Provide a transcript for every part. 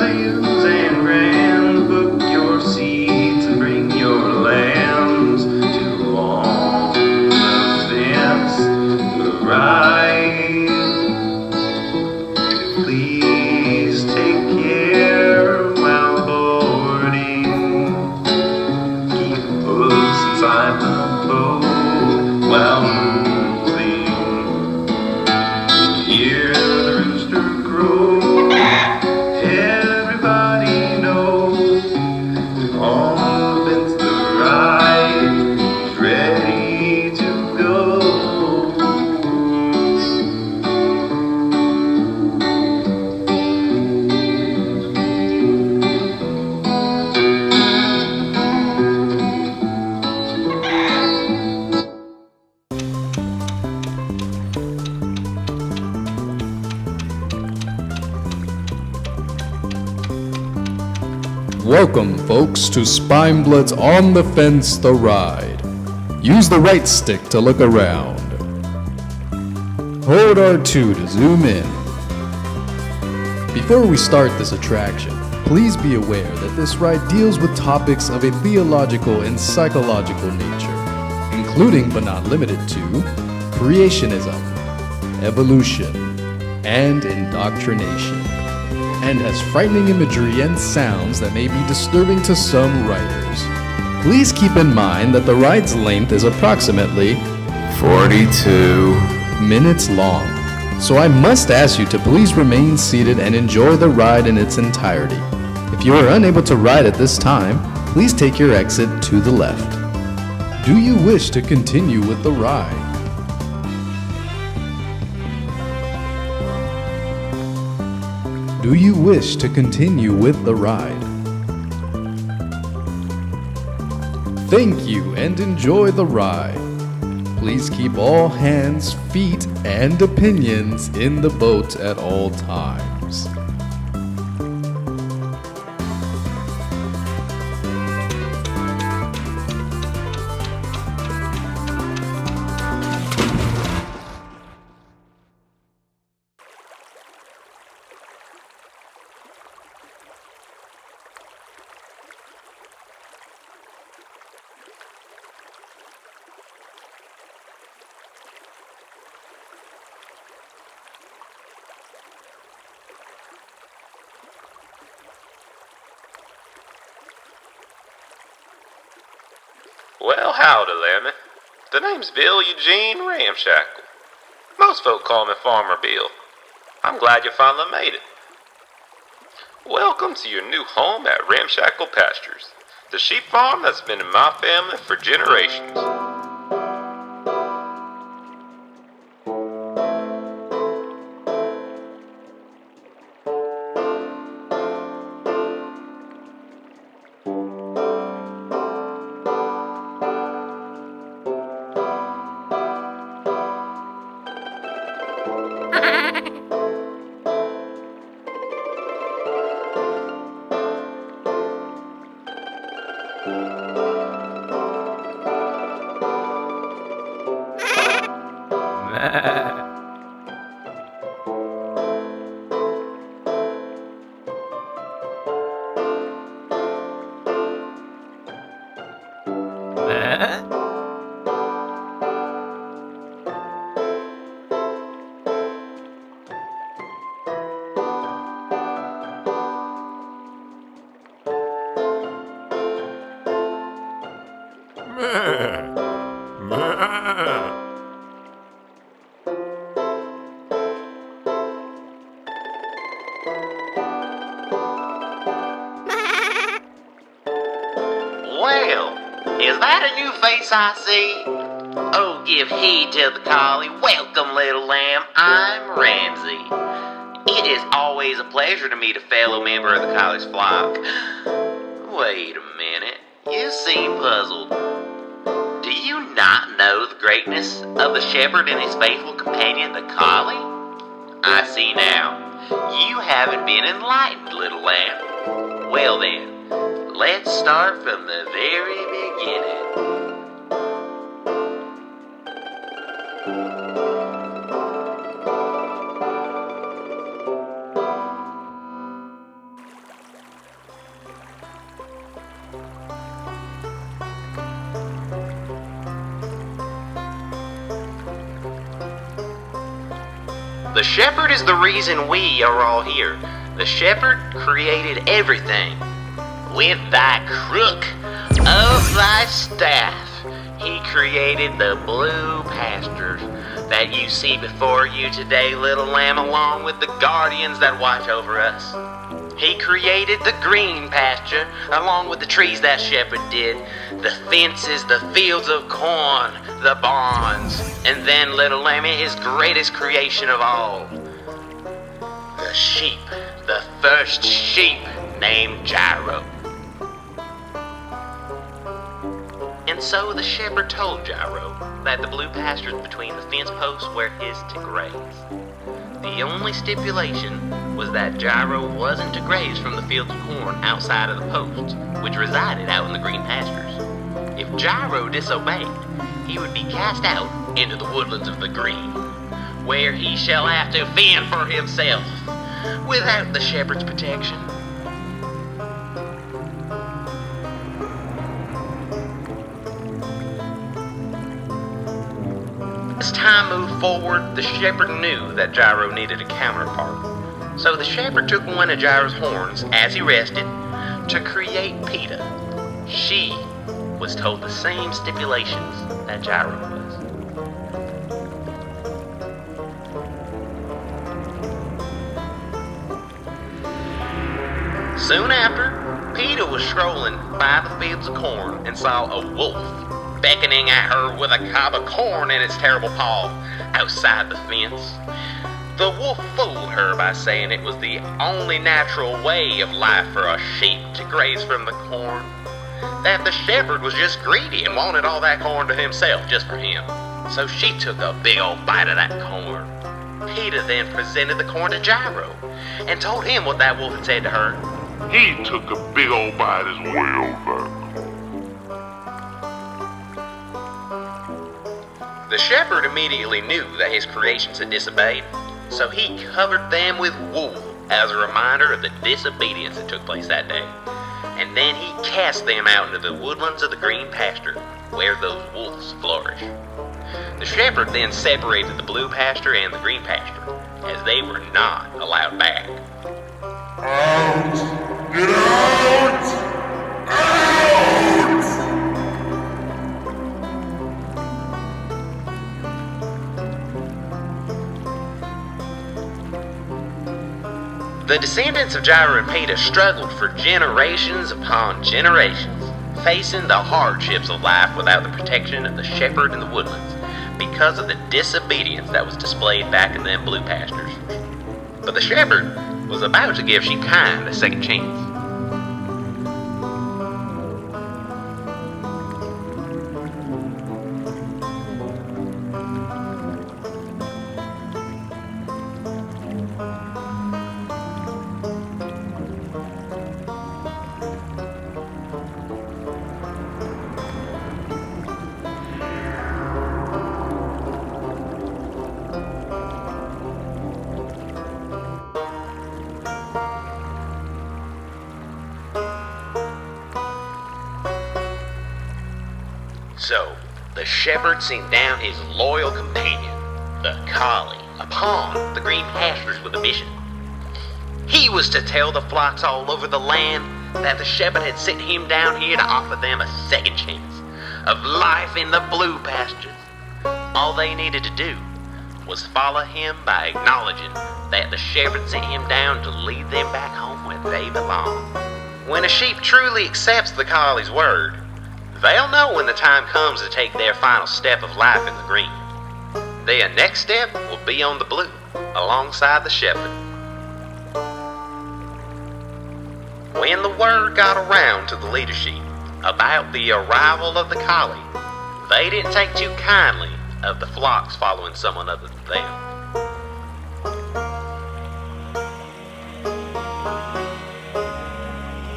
lions and rams, book your seats and bring your lambs to on the fence ride. Please take care while boarding. Keep books inside the boat while moving. Hear the rooster crow. Everybody knows on the fence the ride is ready to go. Welcome, folks, to Spineblood's On the Fence The Ride. Use the right stick to look around. Hold R2 to zoom in. Before we start this attraction, please be aware that this ride deals with topics of a theological and psychological nature, including but not limited to creationism, evolution, and indoctrination, and has frightening imagery and sounds that may be disturbing to some riders. Please keep in mind that the ride's length is approximately 42 minutes long, so I must ask you to please remain seated and enjoy the ride in its entirety. If you are unable to ride at this time, please take your exit to the left. Do you wish to continue with the ride? Do you wish to continue with the ride? Thank you and enjoy the ride. Please keep all hands, feet, and opinions in the boat at all times. Well, howdy, Lemmy. The name's Bill Eugene Ramshackle. Most folk call me Farmer Bill. I'm glad you finally made it. Welcome to your new home at Ramshackle Pastures, the sheep farm that's been in my family for generations. Well, is that a new face I see? Oh, give heed to the collie. Welcome, little lamb. I'm Ramsey. It is always a pleasure to meet a fellow member of the collie's flock. Wait a minute. You seem puzzled. Do you not know the greatness of the shepherd and his faithful companion, the collie? I see now. You haven't been enlightened, little lamb. Well then, let's start from the very beginning. The shepherd is the reason we are all here. The shepherd created everything. With thy crook of thy staff, he created the blue pastures that you see before you today, little lamb, along with the guardians that watch over us. He created the green pasture, along with the trees that shepherd did, the fences, the fields of corn, the barns, and then, little lammy, his greatest creation of all, the sheep, the first sheep named Gyro. And so the shepherd told Gyro that the blue pastures between the fence posts were his to graze. The only stipulation was that Gyro wasn't to graze from the fields of corn outside of the posts, which resided out in the green pastures. If Gyro disobeyed, he would be cast out into the woodlands of the green, where he shall have to fend for himself, without the shepherd's protection. As time moved forward, the shepherd knew that Gyro needed a counterpart. So the shepherd took one of Gyro's horns as he rested to create Peeta. She was told the same stipulations that Gyro was. Soon after, Peeta was strolling by the fields of corn and saw a wolf beckoning at her with a cob of corn in its terrible paw outside the fence. The wolf fooled her by saying it was the only natural way of life for a sheep to graze from the corn, that the shepherd was just greedy and wanted all that corn to himself just for him. So she took a big old bite of that corn. Peeta then presented the corn to Gyro and told him what that wolf had said to her. He took a big old bite as well, The shepherd immediately knew that his creations had disobeyed, so he covered them with wool as a reminder of the disobedience that took place that day. And then he cast them out into the woodlands of the green pasture, where those wolves flourish. The shepherd then separated the blue pasture and the green pasture, as they were not allowed back. Out! Get out! Out! The descendants of Gyro and Peeta struggled for generations upon generations, facing the hardships of life without the protection of the shepherd in the woodlands, because of the disobedience that was displayed back in them blue pastures. But the shepherd was about to give sheepkind a second chance. So, the shepherd sent down his loyal companion, the collie, upon the green pastures with a mission. He was to tell the flocks all over the land that the shepherd had sent him down here to offer them a second chance of life in the blue pastures. All they needed to do was follow him by acknowledging that the shepherd sent him down to lead them back home where they belong. When a sheep truly accepts the collie's word, they'll know when the time comes to take their final step of life in the green. Their next step will be on the blue, alongside the shepherd. When the word got around to the leadership about the arrival of the collie, they didn't take too kindly of the flocks following someone other than them.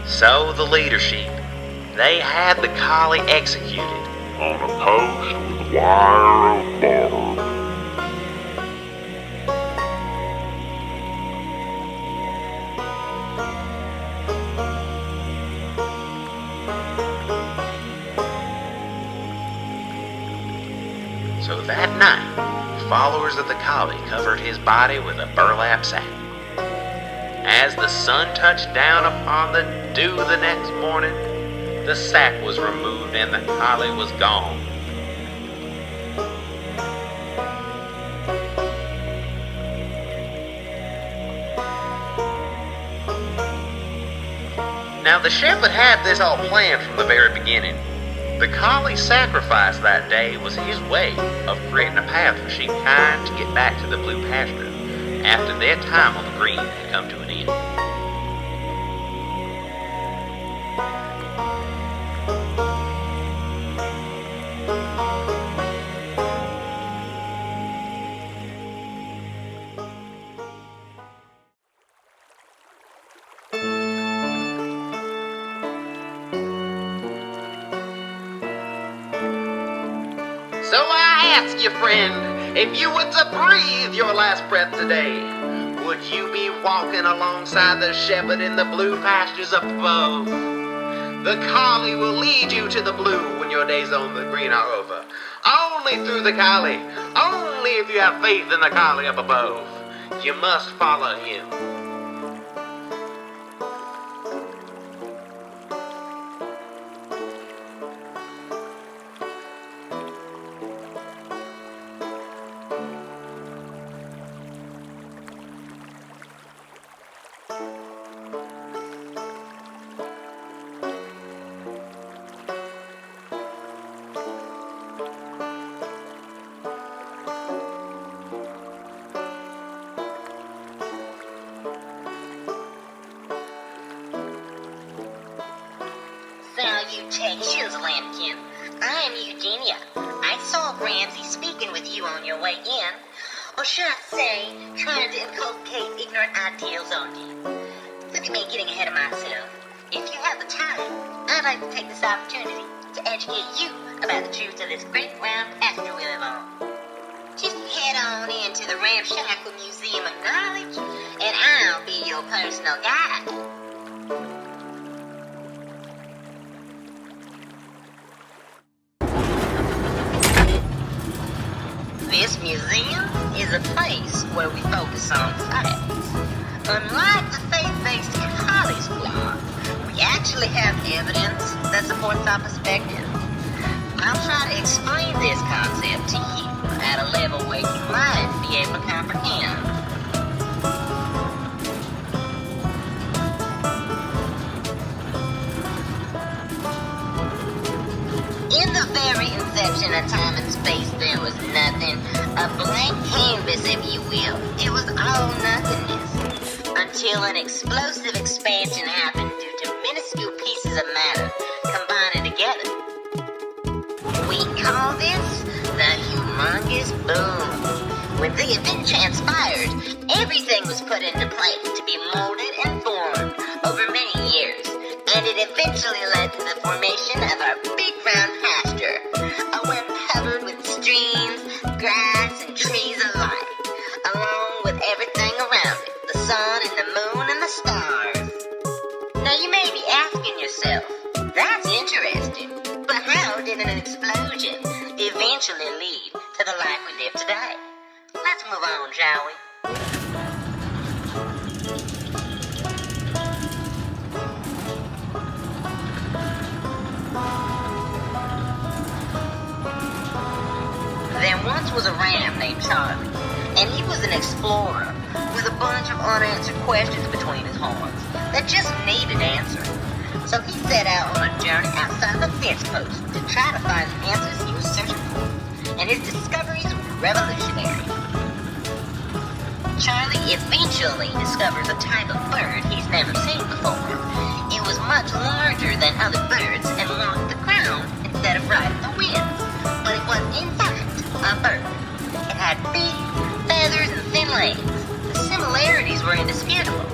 So the leadership, they had the collie executed on a post with wire of barb. So that night, followers of the collie covered his body with a burlap sack. As the sun touched down upon the dew the next morning, the sack was removed and the collie was gone. Now the shepherd had this all planned from the very beginning. The collie's sacrifice that day was his way of creating a path for sheepkind to get back to the blue pasture after their time on the green had come to an end. So I ask you, friend, if you were to breathe your last breath today, would you be walking alongside the shepherd in the blue pastures up above? The collie will lead you to the blue when your days on the green are over. Only through the collie, only if you have faith in the collie up above. You must follow him. Salutations, Lambkin. I am Eugenia. I saw Ramsey speaking with you on your way in, or should I say, trying to inculcate ignorant ideals on you. Look at me getting ahead of myself. If you have the time, I'd like to take this opportunity to educate you about the truth of this great round pasture we live on. Just head on into the Ramshackle Museum of Knowledge, and I'll be your personal guide. This museum is a place where we focus on facts. Unlike the faith-based collie squad, we actually have evidence that supports our perspective. I'll try to explain this concept to you at a level where you might be able to comprehend. In the very inception of time and space, there was nothing. A blank canvas, if you will. It was all nothingness. Until an explosive expansion happened due to minuscule pieces of matter combining together. We call this the humongous boom. When the event transpired, everything was put into place to be molded and formed over many years. And it eventually led to the formation of our big round pasture, a one covered with streams, grass, and trees alike, along with everything around it, the sun and the moon and the stars. Now you may be asking yourself, that's interesting, but how did an explosion eventually lead to the life we live today? Let's move on, shall we? There once was a ram named Charlie, and he was an explorer with a bunch of unanswered questions between his horns that just needed answering. So he set out on a journey outside the fence post to try to find the answers he was searching for, and his discoveries were revolutionary. Charlie eventually discovers a type of bird he's never seen before. It was much larger than other birds and walked the ground instead of riding the wind, but it was in fact a bird. It had feet, feathers, and thin legs. The similarities were indisputable.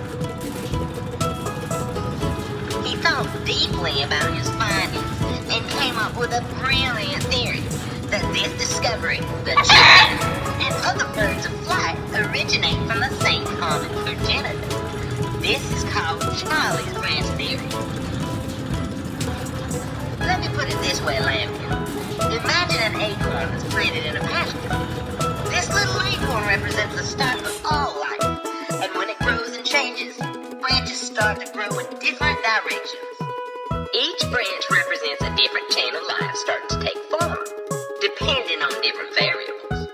He thought deeply about his findings and came up with a brilliant theory that this discovery, the chicken, and other birds of flight originate from the same common progenitor. This is called Charlie's branch theory. Let me put it this way, Lambkin. Imagine an acorn that's planted in a pasture. This little represents the start of all life. And when it grows and changes, branches start to grow in different directions. Each branch represents a different chain of life starting to take form, depending on different variables.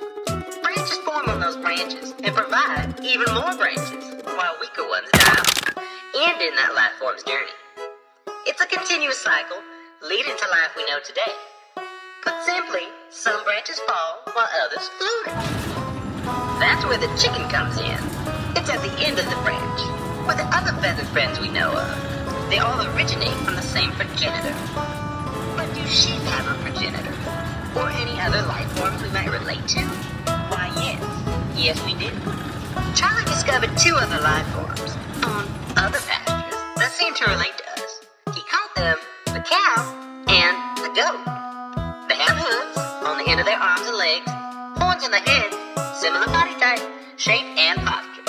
Branches form on those branches and provide even more branches, while weaker ones die off, ending that life form's journey. It's a continuous cycle, leading to life we know today. Put simply, some branches fall while others flourish. That's where the chicken comes in. It's at the end of the branch, where the other feathered friends we know of. They all originate from the same progenitor. But do sheep have a progenitor? Or any other life forms we might relate to? Why, yes. Yes, we do. Charlie discovered 2 other life forms on other pastures that seem to relate to us. He called them the cow and the goat. They have hooves on the end of their arms and legs, horns on the head, similar body type, shape, and posture.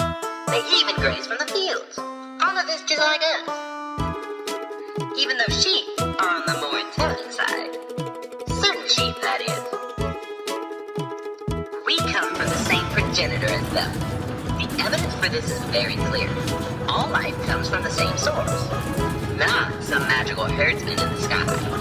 They even graze from the fields. All of this just like us. Even though sheep are on the more intelligent side. Certain sheep, that is. We come from the same progenitor as them. The evidence for this is very clear. All life comes from the same source, not some magical herdsman in the sky.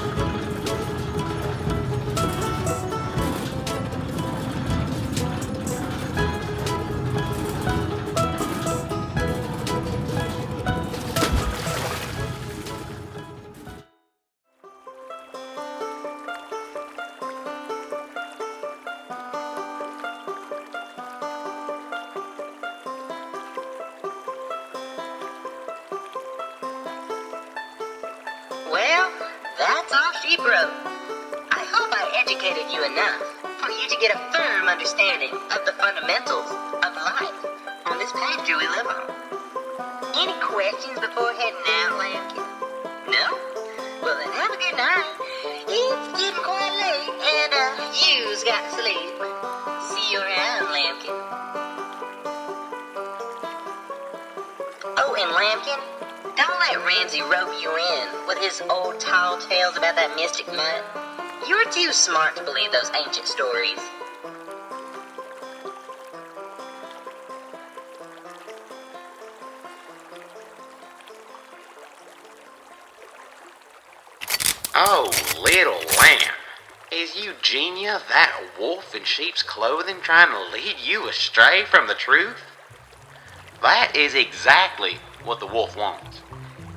Well, that's all sheep wrote. I hope I educated you enough for you to get a firm understanding of the fundamentals of life on this pasture we live on. Any questions before heading out, Lambkin? No? Well then have a good night. It's getting quite late and you's got to sleep. See you around, Lambkin. Oh, and Lambkin, don't let Ramsey rope you in with his old tall tales about that mystic mud. You're too smart to believe those ancient stories. Oh, little lamb. Is Eugenia that wolf in sheep's clothing trying to lead you astray from the truth? That is exactly what the wolf wants.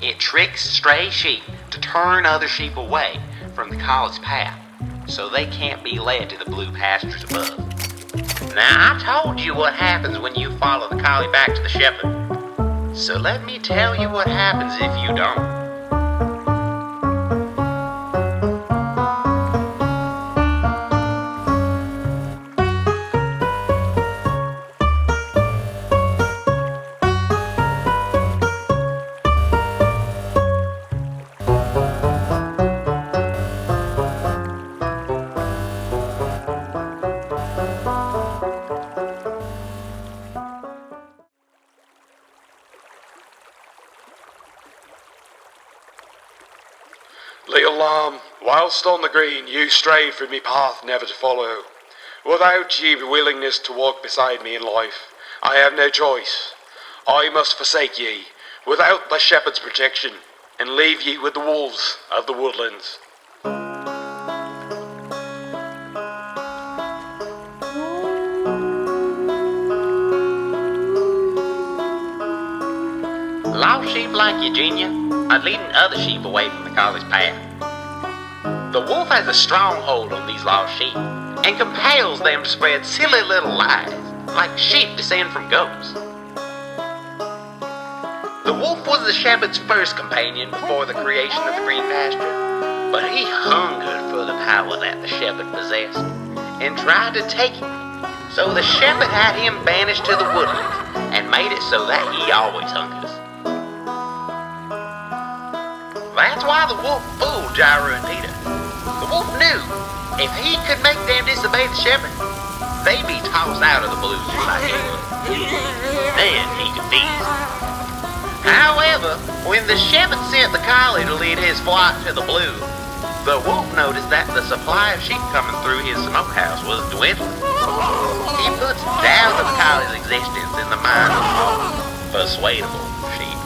It tricks stray sheep to turn other sheep away from the college path so they can't be led to the blue pastures above. Now, I told you what happens when you follow the collie back to the shepherd. So let me tell you what happens if you don't. Little lamb, whilst on the green you strayed from me path never to follow. Without ye willingness to walk beside me in life, I have no choice. I must forsake ye, without the shepherd's protection, and leave ye with the wolves of the woodlands. Lost sheep like Eugenia are leading other sheep away from the college path. The wolf has a stronghold on these lost sheep and compels them to spread silly little lies, like sheep descend from goats. The wolf was the shepherd's first companion before the creation of the green pasture, but he hungered for the power that the shepherd possessed and tried to take it. So the shepherd had him banished to the woodlands and made it so that he always hungers. That's why the wolf fooled Gyro and Peter. The wolf knew if he could make them disobey the shepherd, they'd be tossed out of the blue like him. Then he could feast. However, when the shepherd sent the collie to lead his flock to the blue, the wolf noticed that the supply of sheep coming through his smokehouse was dwindling. He puts doubt of the collie's existence in the minds of persuadable sheep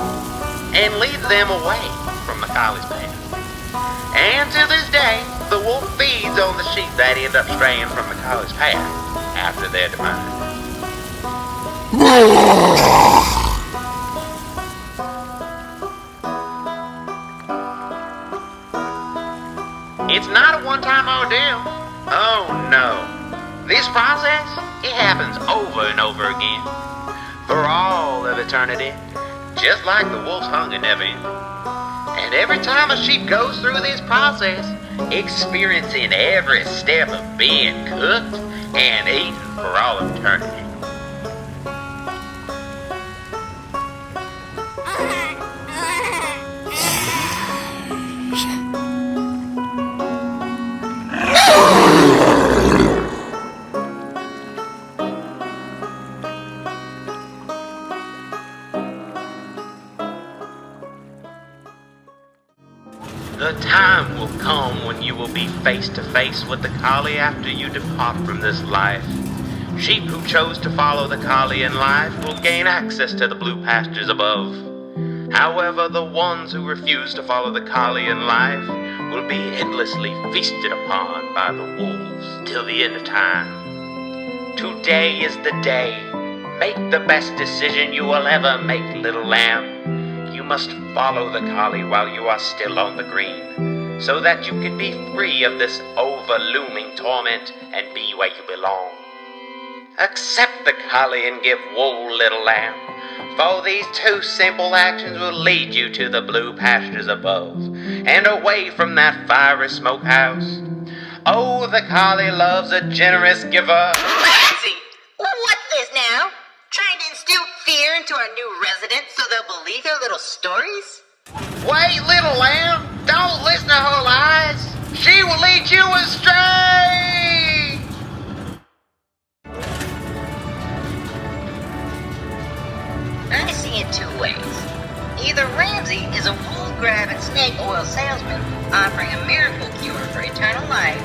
and leads them away from the collie's path. And to this day, the wolf feeds on the sheep that end up straying from the collie's path after their demise. It's not a one-time ordeal. Oh no. This process, it happens over and over again. For all of eternity. Just like the wolf's hunger never ends. And every time a sheep goes through this process, experiencing every step of being cooked and eaten for all of eternity. The time will come when you will be face to face with the collie after you depart from this life. Sheep who chose to follow the collie in life will gain access to the blue pastures above. However, the ones who refuse to follow the collie in life will be endlessly feasted upon by the wolves till the end of time. Today is the day. Make the best decision you will ever make, little lamb. You must follow the collie while you are still on the green, so that you can be free of this overlooming torment and be where you belong. Accept the collie and give wool, little lamb, for these two simple actions will lead you to the blue pastures above, and away from that fiery smokehouse. Oh, the collie loves a generous giver. Nancy, what's this now? Trying to instill fear into our new residents so they'll believe your little stories? Wait, little lamb, don't listen to her lies. She will lead you astray. I see it two ways. Either Ramsey is a wool-grabbing snake oil salesman offering a miracle cure for eternal life,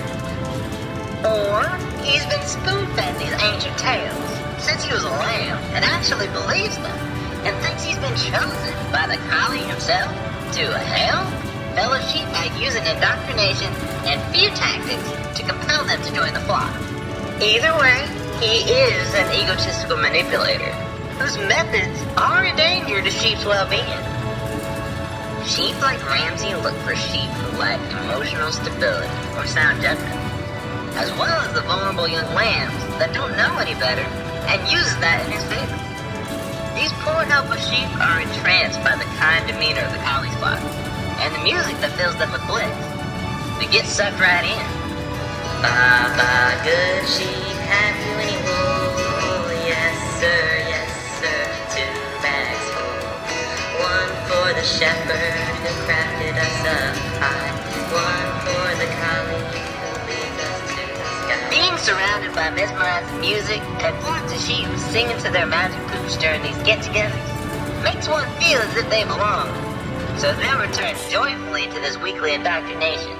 or he's been spoon-fed these ancient tales since he was a lamb and actually believes them, and thinks he's been chosen by the collie himself to hell. Fellow sheep are using indoctrination and fear tactics to compel them to join the flock. Either way, he is an egotistical manipulator whose methods are a danger to sheep's well-being. Sheep like Ramsey look for sheep who lack emotional stability or sound judgment, as well as the vulnerable young lambs that don't know any better and uses that in his favor. These poor helpless sheep are entranced by the kind demeanor of the collie's flock and the music that fills them with bliss. They get sucked right in. Bye bye, good sheep, have you any wool? Yes sir, 2 bags full. One for the shepherd who crafted us a pie. One for the collie who leads us to the sky. Being surrounded by mesmerizing music and flocks of sheep singing to their magic pooch during these get-togethers makes one feel as if they belong. So they'll return joyfully to this weekly indoctrination.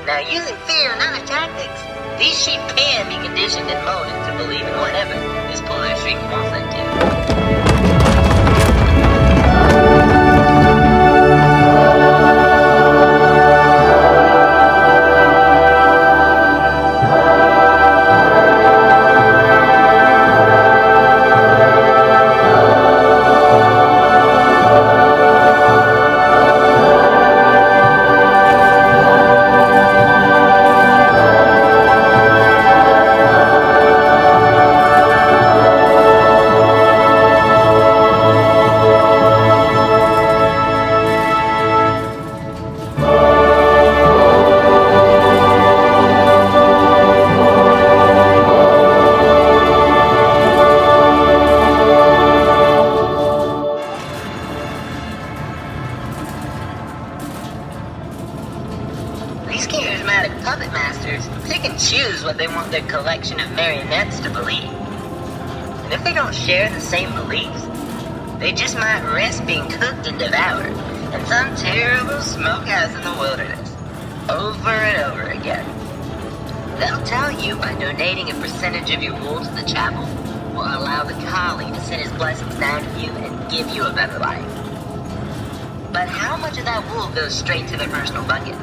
Now, using fear and other tactics, these sheep can be conditioned and molded to believe in whatever this polar streak wants them to. These charismatic puppet masters pick and choose what they want their collection of marionettes to believe. And if they don't share the same beliefs, they just might risk being cooked and devoured in some terrible smokehouse in the wilderness. over and over again. They'll tell you by donating a percentage of your wool to the chapel will allow the collie to send his blessings down to you and give you a better life. But how much of that wool goes straight to their personal buckets?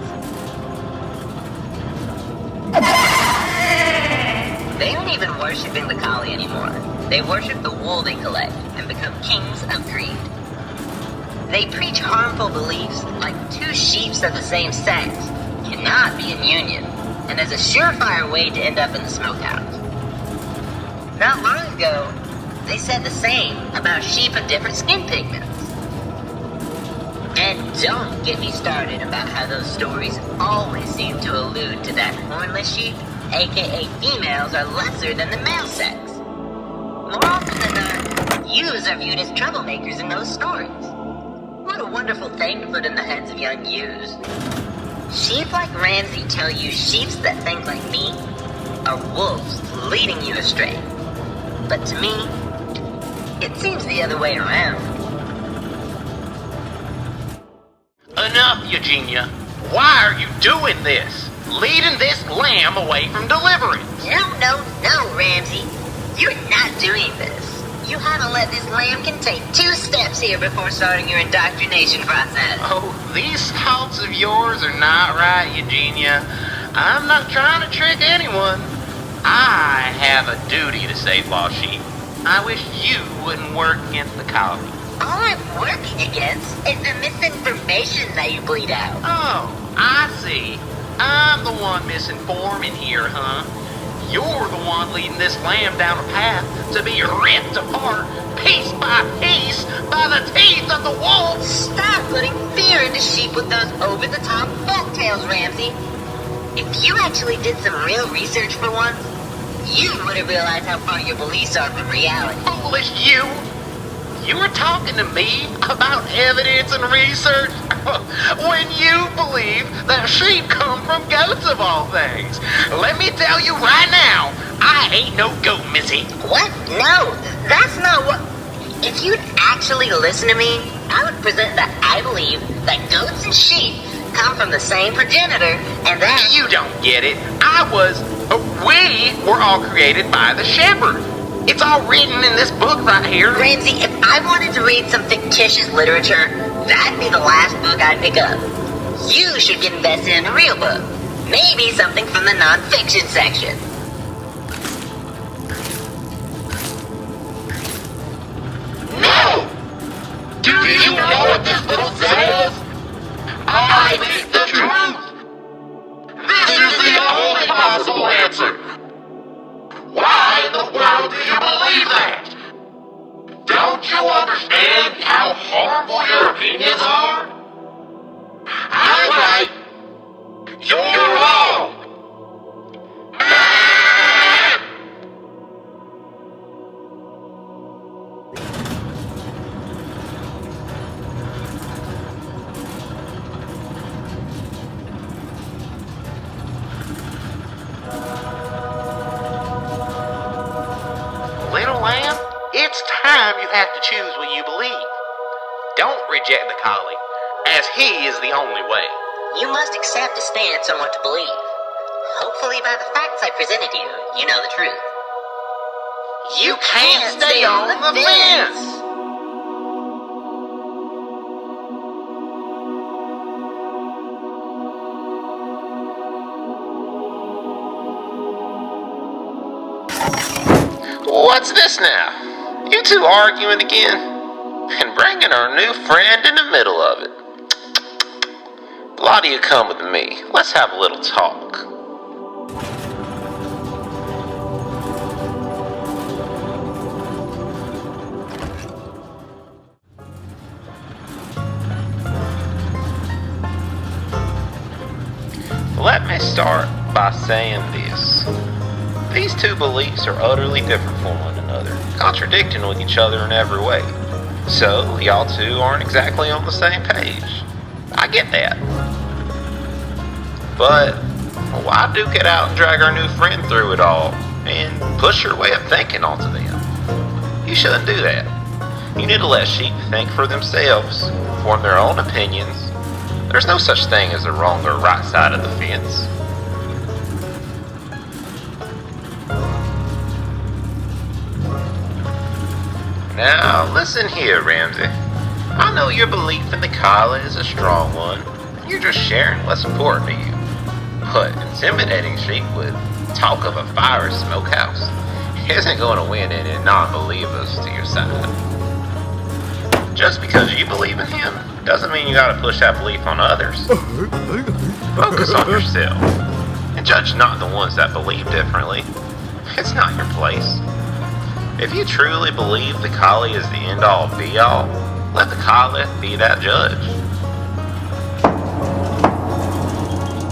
They aren't even worshipping the collie anymore. They worship the wool they collect and become kings of greed. They preach harmful beliefs like two sheeps of the same sex cannot be in union, and as a surefire way to end up in the smokehouse. Not long ago, they said the same about sheep of different skin pigments. And don't get me started about how those stories always seem to allude to that hornless sheep, aka females, are lesser than the male sex. More often than not, ewes are viewed as troublemakers in those stories. What a wonderful thing to put in the heads of young ewes. Sheep like Ramsey tell you sheeps that think like me are wolves leading you astray. But to me, it seems the other way around. Enough, Eugenia. Why are you doing this? Leading this lamb away from deliverance. No, Ramsey. You're not doing this. You haven't let this lambkin take 2 steps here before starting your indoctrination process. Oh, these thoughts of yours are not right, Eugenia. I'm not trying to trick anyone. I have a duty to save lost sheep. I wish you wouldn't work against the colony. All I'm working against is the misinformation that you bleed out. Oh, I see. I'm the one misinforming here, huh? You're the one leading this lamb down a path to be ripped apart, piece by piece, by the teeth of the wolves. Stop putting fear into sheep with those over-the-top folktales, Ramsey. If you actually did some real research for once, you would have realized how far your beliefs are from reality. Foolish you! You were talking to me about evidence and research when you believe that sheep come from goats of all things. Let me tell you right now, I ain't no goat, missy. What? No, that's not what... If you'd actually listen to me, I would present that I believe that goats and sheep come from the same progenitor, and that... You don't get it. We were all created by the shepherd. It's all written in this book right here. Ramsey, if I wanted to read some fictitious literature, that'd be the last book I'd pick up. You should get invested in a real book. Maybe something from the non-fiction section. No! Do you know what this book says? I speak the truth! This is the only possible answer! Why in the world do you believe that? Don't you understand how harmful your opinions are? I'm right. You're wrong. Little lamb, it's time you have to choose what you believe. Don't reject the collie, as he is the only way. You must accept a stance on what to believe. Hopefully by the facts I presented you, you know the truth. You can't stay on the fence! What's this now? You two arguing again? And bringing our new friend in the middle of it. A lot of you come with me. Let's have a little talk. Let me start by saying this. These two beliefs are utterly different from one another, contradicting with each other in every way. So, y'all two aren't exactly on the same page. I get that. But, why duke it out and drag our new friend through it all, and push your way of thinking onto them? You shouldn't do that. You need to let sheep think for themselves, form their own opinions, There's no such thing as a wrong or right side of the fence. Now, listen here, Ramsey. I know your belief in the collar is a strong one, and you're just sharing what's important to you. But intimidating sheep with talk of a fire smokehouse isn't going to win any non-believers to your side. Just because you believe in him doesn't mean you gotta push that belief on others. Focus on yourself, and judge not the ones that believe differently. It's not your place. If you truly believe the collie is the end-all be-all, let the collie be that judge.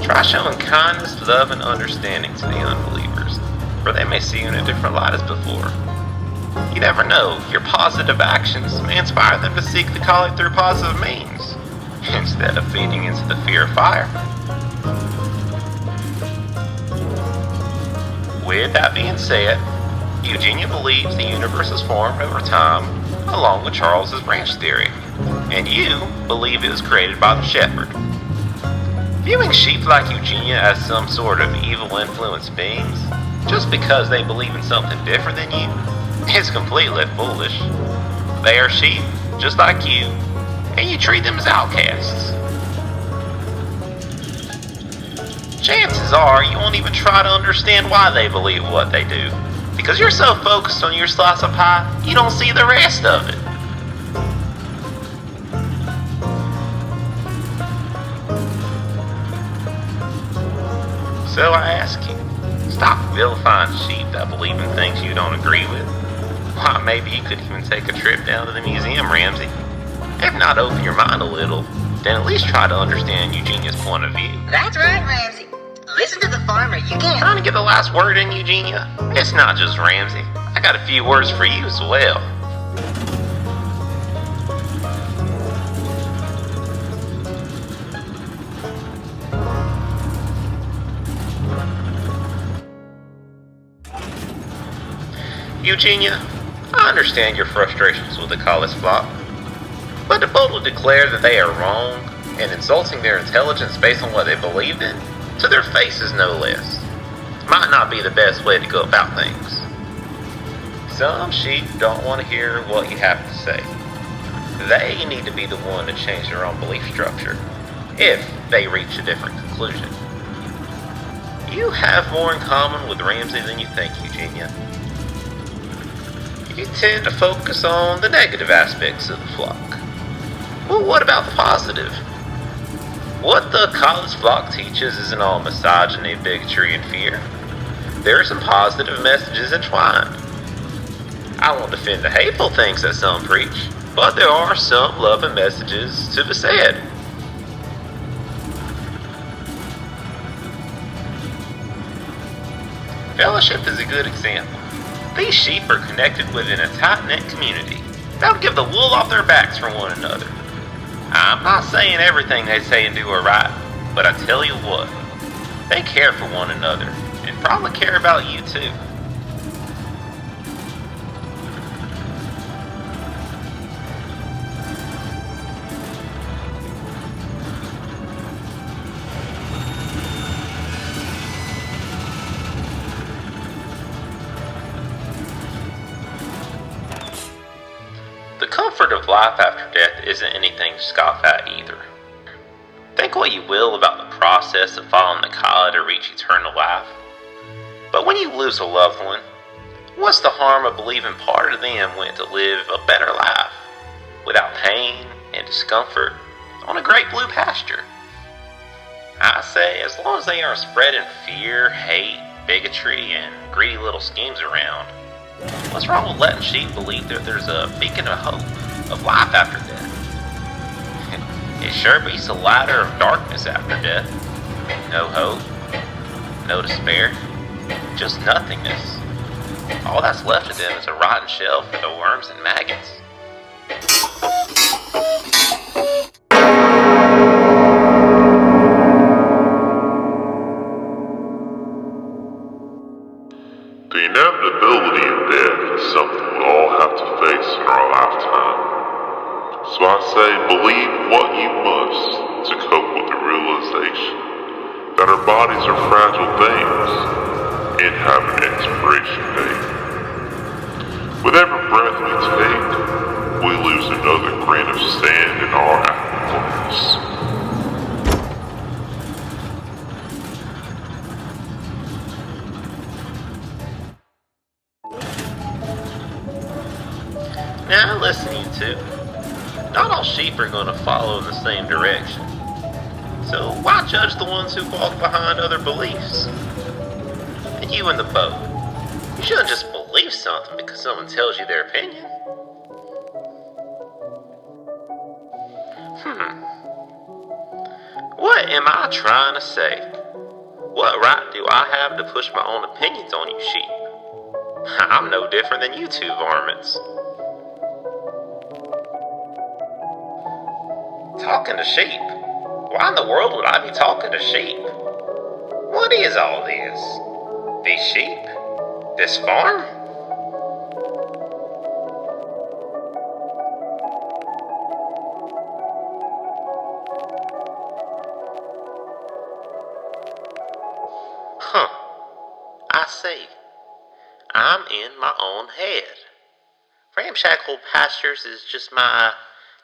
Try showing kindness, love, and understanding to the unbelievers, for they may see you in a different light as before. You never know, your positive actions may inspire them to seek the collie through positive means, instead of feeding into the fear of fire. With that being said, Eugenia believes the universe is formed over time, along with Charles's branch theory, and you believe it was created by the shepherd. Viewing sheep like Eugenia as some sort of evil influence beings, just because they believe in something different than you, is completely foolish. They are sheep, just like you, and you treat them as outcasts. Chances are you won't even try to understand why they believe what they do, because you're so focused on your slice of pie, you don't see the rest of it. So I ask you, stop vilifying sheep that believe in things you don't agree with. Why, maybe you could even take a trip down to the museum, Ramsey. If not open your mind a little, then at least try to understand Eugenia's point of view. That's right, Ramsey. Listen to the farmer, you can't. Trying to get the last word in, Eugenia? It's not just Ramsey. I got a few words for you as well. Eugenia, I understand your frustrations with the college flock, but to boldly declare that they are wrong and insulting their intelligence based on what they believed in, to their faces no less, might not be the best way to go about things. Some sheep don't want to hear what you have to say. They need to be the one to change their own belief structure, if they reach a different conclusion. You have more in common with Ramsey than you think, Eugenia. You tend to focus on the negative aspects of the flock. Well, what about the positive? What the college flock teaches isn't all misogyny, bigotry, and fear. There are some positive messages entwined. I won't defend the hateful things that some preach, but there are some loving messages to be said. Fellowship is a good example. These sheep are connected within a tight-knit community. They'll give the wool off their backs for one another. I'm not saying everything they say and do are right, but I tell you what, they care for one another, and probably care about you too. The comfort of life after death isn't anything to scoff at either. Think what you will about the process of following the call to reach eternal life, but when you lose a loved one, what's the harm of believing part of them went to live a better life, without pain and discomfort, on a great blue pasture? I say, as long as they aren't spreading fear, hate, bigotry, and greedy little schemes around, what's wrong with letting sheep believe that there's a beacon of hope, of life after death? It sure beats the ladder of darkness after death. No hope, no despair, just nothingness. All that's left of them is a rotten shell for the worms and maggots. The inevitability of death is something we all have to face in our lifetime. So I say, believe what you must to cope with bodies are fragile things and have an expiration date. With every breath we take, we lose another grain of sand in our apples. Now listen, you two. Not all sheep are going to follow in the same direction. So why judge the ones who walk behind other beliefs? And you in the boat, you shouldn't just believe something because someone tells you their opinion. What am I trying to say? What right do I have to push my own opinions on you sheep? I'm no different than you two varmints. Talking to sheep? Why in the world would I be talking to sheep? What is all this? These sheep? This farm? Huh. I see. I'm in my own head. Ramshackle Pastures is just my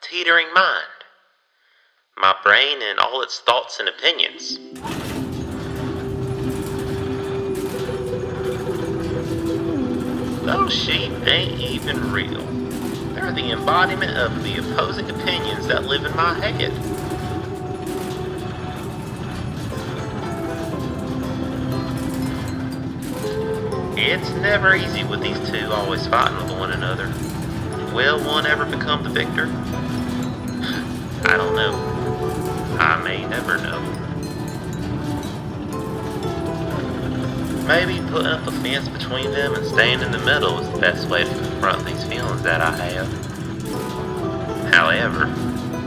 teetering mind. My brain and all its thoughts and opinions. Those sheep ain't even real. They're the embodiment of the opposing opinions that live in my head. It's never easy with these two always fighting with one another. Will one ever become the victor? I don't know. I may never know. Maybe putting up a fence between them and staying in the middle is the best way to confront these feelings that I have. However,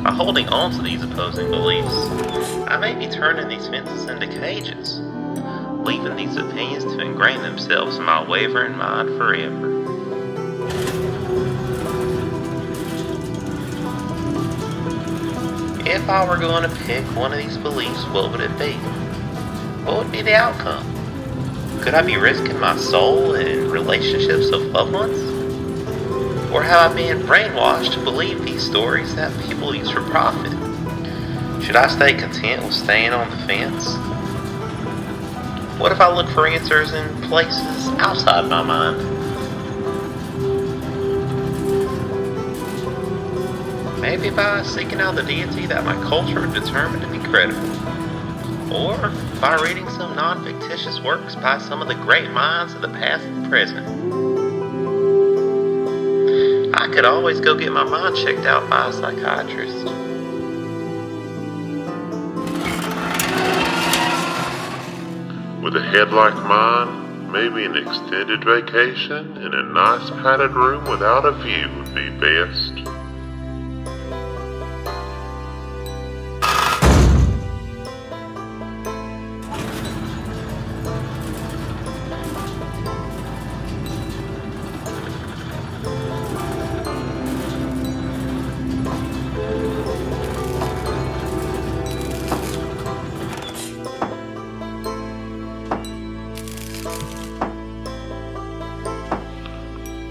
by holding on to these opposing beliefs, I may be turning these fences into cages, leaving these opinions to ingrain themselves in my wavering mind forever. If I were going to pick one of these beliefs, what would it be? What would be the outcome? Could I be risking my soul in relationships of loved ones? Or have I been brainwashed to believe these stories that people use for profit? Should I stay content with staying on the fence? What if I look for answers in places outside my mind? Maybe by seeking out the deity that my culture determined to be credible. Or by reading some non-fictitious works by some of the great minds of the past and present. I could always go get my mind checked out by a psychiatrist. With a head like mine, maybe an extended vacation in a nice padded room without a view would be best.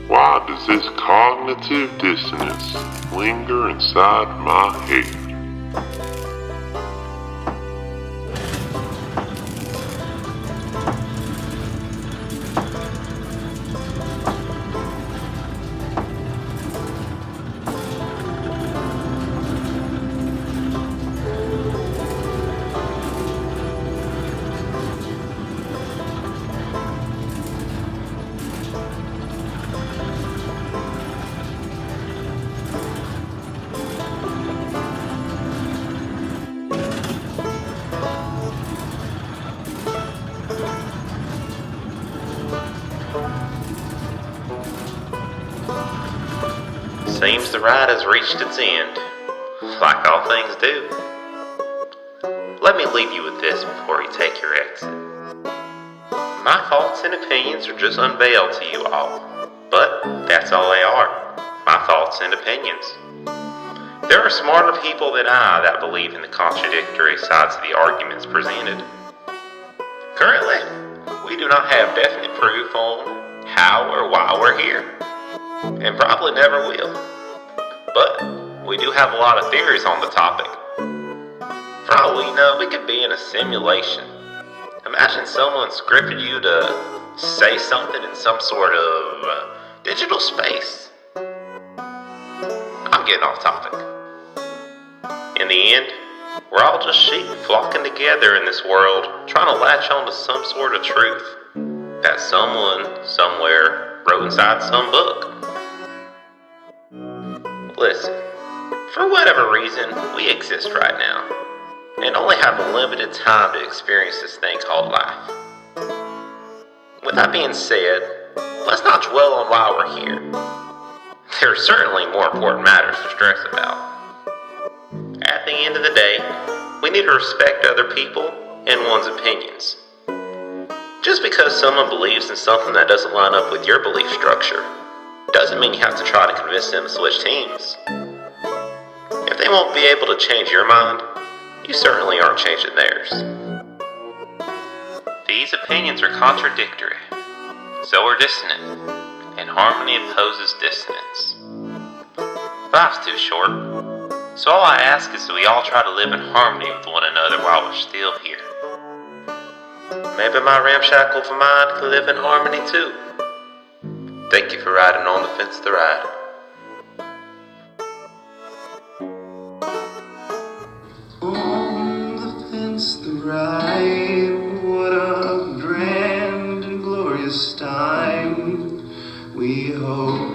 Why does this cognitive dissonance linger inside my head? Seems the ride has reached its end, like all things do. Let me leave you with this before you take your exit. My thoughts and opinions are just unveiled to you all, but that's all they are, my thoughts and opinions. There are smarter people than I that believe in the contradictory sides of the arguments presented. Currently, we do not have definite proof on how or why we're here, and probably never will. But we do have a lot of theories on the topic. For all we know, we could be in a simulation. Imagine someone scripted you to say something in some sort of digital space. I'm getting off topic. In the end, we're all just sheep flocking together in this world, trying to latch on to some sort of truth that someone somewhere wrote inside some book. Listen, for whatever reason, we exist right now, and only have a limited time to experience this thing called life. With that being said, let's not dwell on why we're here. There are certainly more important matters to stress about. At the end of the day, we need to respect other people and one's opinions. Just because someone believes in something that doesn't line up with your belief structure doesn't mean you have to try to convince them to switch teams. If they won't be able to change your mind, you certainly aren't changing theirs. These opinions are contradictory, so are dissonant, and harmony opposes dissonance. Life's too short, so all I ask is that we all try to live in harmony with one another while we're still here. Maybe my ramshackle mind can live in harmony too. Thank you for riding on the fence to ride. On the fence the ride, what a grand and glorious time. We hope